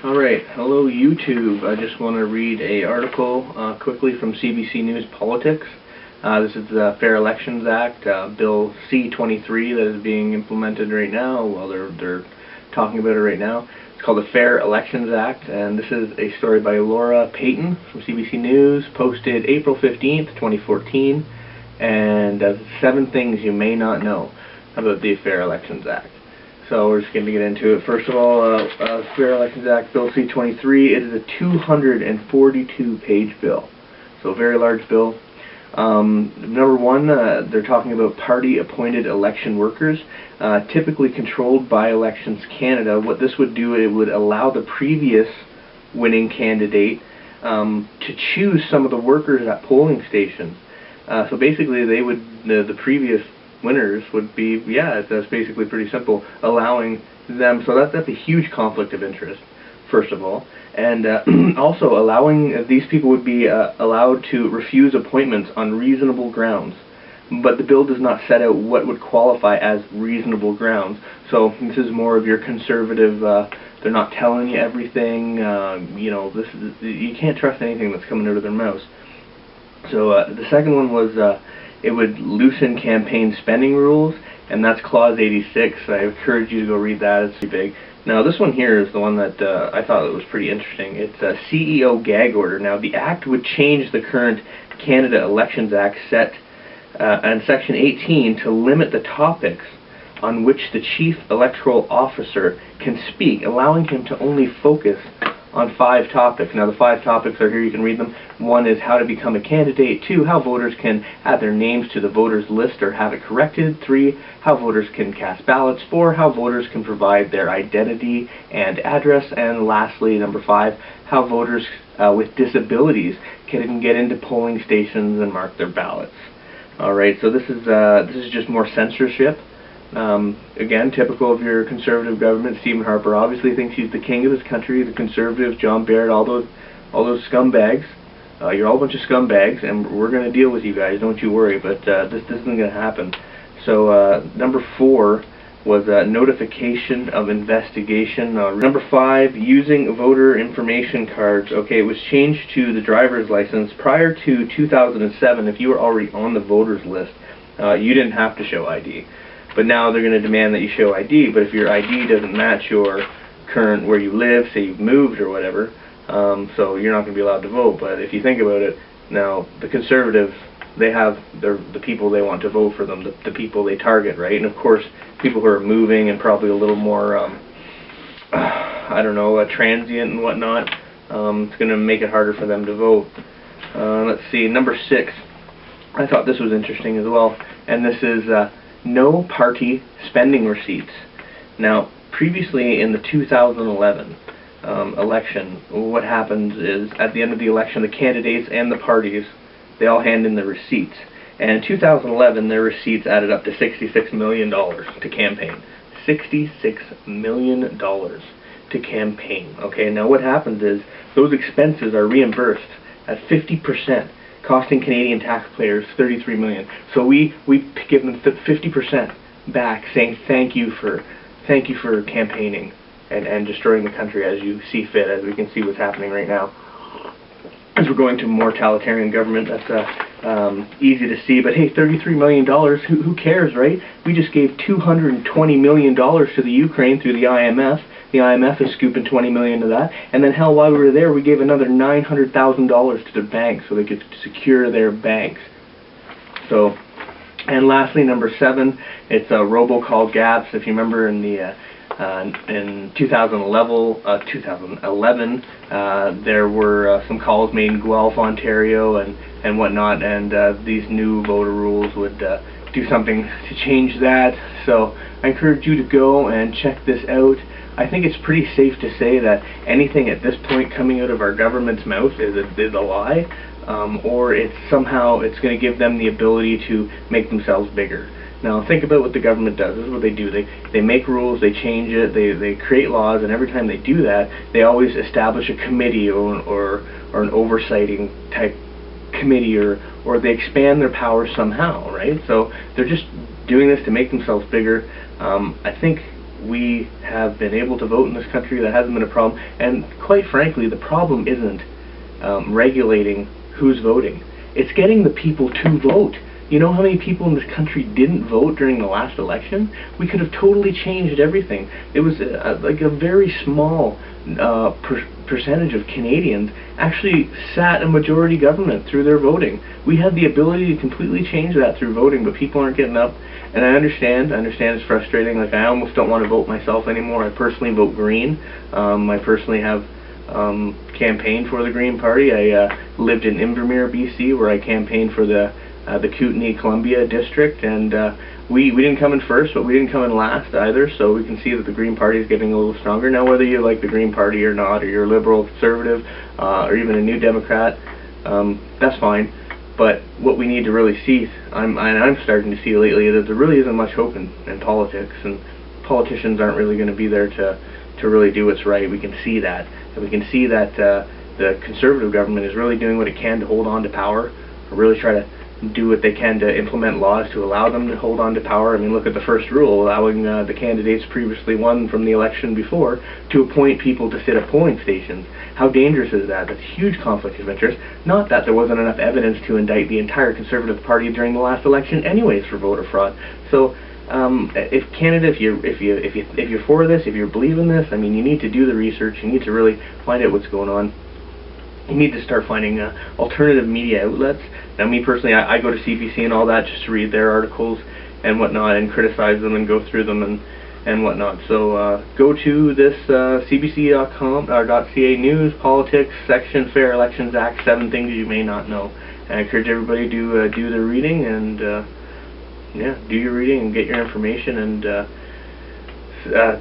Alright, hello YouTube. I just want to read an article quickly from CBC News Politics. This is the Fair Elections Act, Bill C-23 that is being implemented right now. Well, they're talking about it right now. It's called the Fair Elections Act, and this is a story by Laura Payton from CBC News, posted April 15th, 2014, and 7 things you may not know about the Fair Elections Act. So we're just going to get into it. First of all, Fair Elections Act, Bill C-23, it is a 242-page bill. So a very large bill. Number one, they're talking about party-appointed election workers, typically controlled by Elections Canada. What this would do, it would allow the previous winning candidate to choose some of the workers at polling stations. So basically, they would the previous winners would be, that's basically pretty simple, allowing them, so that's a huge conflict of interest, first of all, and also allowing, these people would be allowed to refuse appointments on reasonable grounds, but the bill does not set out what would qualify as reasonable grounds. So this is more of your conservative, they're not telling you everything, you can't trust anything that's coming out of their mouths. So the second one was, it would loosen campaign spending rules, and that's Clause 86. I encourage you to go read that. It's pretty big. Now, this one here is the one that I thought was pretty interesting. It's a CEO gag order. Now, the act would change the current Canada Elections Act set and Section 18 to limit the topics on which the Chief Electoral Officer can speak, allowing him to only focus on 5 topics. Now the 5 topics are here, you can read them. 1 is how to become a candidate. 2, how voters can add their names to the voters list or have it corrected. 3, how voters can cast ballots. 4, how voters can provide their identity and address. And lastly, number 5, how voters with disabilities can get into polling stations and mark their ballots. Alright, so this is just more censorship. Again, typical of your conservative government. Stephen Harper obviously thinks he's the king of this country. The conservatives, John Baird, all those scumbags. You're all a bunch of scumbags, and we're going to deal with you guys. Don't you worry. But this isn't going to happen. So number 4 was notification of investigation. Number 5, using voter information cards. Okay, it was changed to the driver's license. Prior to 2007, if you were already on the voters list, you didn't have to show ID. But now they're going to demand that you show ID, but if your ID doesn't match your current where you live, say you've moved or whatever, so you're not going to be allowed to vote. But if you think about it, now the conservatives, they have the people they want to vote for them, the people they target, right? And of course, people who are moving and probably a little more, I don't know, transient and whatnot, it's going to make it harder for them to vote. Let's see, number 6, I thought this was interesting as well, and this is no party spending receipts. Now, previously in the 2011 election, what happens is at the end of the election, the candidates and the parties, they all hand in the receipts. And in 2011, their receipts added up to $66 million to campaign. $66 million to campaign. Okay, now what happens is those expenses are reimbursed at 50%. Costing Canadian taxpayers $33 million. So we give them 50% back, saying thank you for campaigning and destroying the country as you see fit, as we can see what's happening right now. As we're going to more totalitarian government, that's easy to see. But hey, $33 million, who cares, right? We just gave $220 million to the Ukraine through the IMF. The IMF is scooping $20 million of that. And then, hell, while we were there, we gave another $900,000 to their banks so they could secure their banks. So, and lastly, number 7, it's a robocall gaps. If you remember in the in 2011, there were some calls made in Guelph, Ontario, and whatnot, and these new voter rules would do something to change that. So I encourage you to go and check this out. I think it's pretty safe to say that anything at this point coming out of our government's mouth is a lie, or it's going to give them the ability to make themselves bigger. Now think about what the government does. This is what they do. They make rules, they change it, they create laws, and every time they do that, they always establish a committee or an oversighting type committee, or they expand their powers somehow, right? So they're just doing this to make themselves bigger. I think we have been able to vote in this country. That hasn't been a problem. And quite frankly, the problem isn't regulating who's voting. It's getting the people to vote. You know how many people in this country didn't vote during the last election? We could have totally changed everything. It was like a very small percentage of Canadians actually sat in majority government through their voting. We had the ability to completely change that through voting, but people aren't getting up. And I understand it's frustrating. Like, I almost don't want to vote myself anymore. I personally vote Green. I personally have campaigned for the Green Party. I lived in Invermere, BC, where I campaigned for the Kootenay-Columbia district, and we didn't come in first, but we didn't come in last either, so we can see that the Green Party is getting a little stronger. Now, whether you like the Green Party or not, or you're a liberal, conservative, or even a New Democrat, that's fine. But what we need to really see, I'm starting to see lately, that there really isn't much hope in politics, and politicians aren't really going to be there to really do what's right. We can see that. And we can see that the Conservative government is really doing what it can to hold on to power, or really try to do what they can to implement laws to allow them to hold on to power. I mean, look at the first rule, allowing the candidates previously won from the election before to appoint people to sit at polling stations. How dangerous is that? That's a huge conflict of interest. Not that there wasn't enough evidence to indict the entire Conservative Party during the last election anyways for voter fraud. So if Canada, if you're for this, if you believe in this, I mean, you need to do the research. You need to really find out what's going on. You need to start finding alternative media outlets. Now, me personally, I go to CBC and all that just to read their articles and whatnot, and criticize them and go through them and whatnot. So go to this cbc.ca news, politics section, Fair Elections Act, 7 things you may not know. And I encourage everybody to do their reading, and yeah, do your reading and get your information, and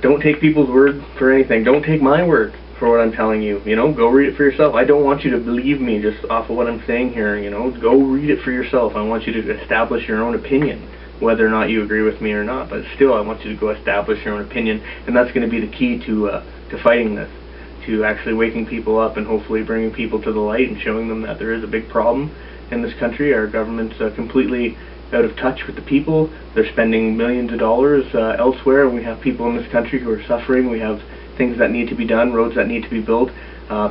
don't take people's word for anything. Don't take my word for what I'm telling you. You know, go read it for yourself. I don't want you to believe me just off of what I'm saying here. You know, go read it for yourself. I want you to establish your own opinion, whether or not you agree with me or not. But still, I want you to go establish your own opinion, and that's going to be the key to fighting this, to actually waking people up and hopefully bringing people to the light and showing them that there is a big problem in this country. Our government's completely out of touch with the people. They're spending millions of dollars elsewhere, and we have people in this country who are suffering. We have things that need to be done, roads that need to be built.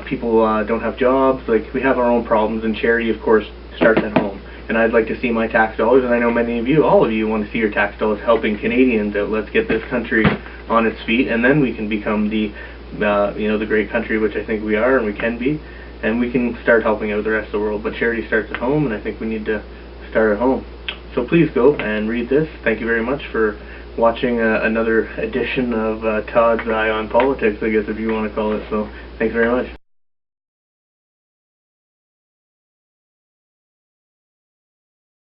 People don't have jobs. Like, we have our own problems, and charity, of course, starts at home. And I'd like to see my tax dollars, and I know many of you, all of you, want to see your tax dollars helping Canadians out. Let's get this country on its feet, and then we can become the the great country which I think we are and we can be, and we can start helping out the rest of the world. But charity starts at home, and I think we need to start at home. So please go and read this. Thank you very much for watching another edition of Todd's Eye on Politics, I guess, if you want to call it. So thanks very much.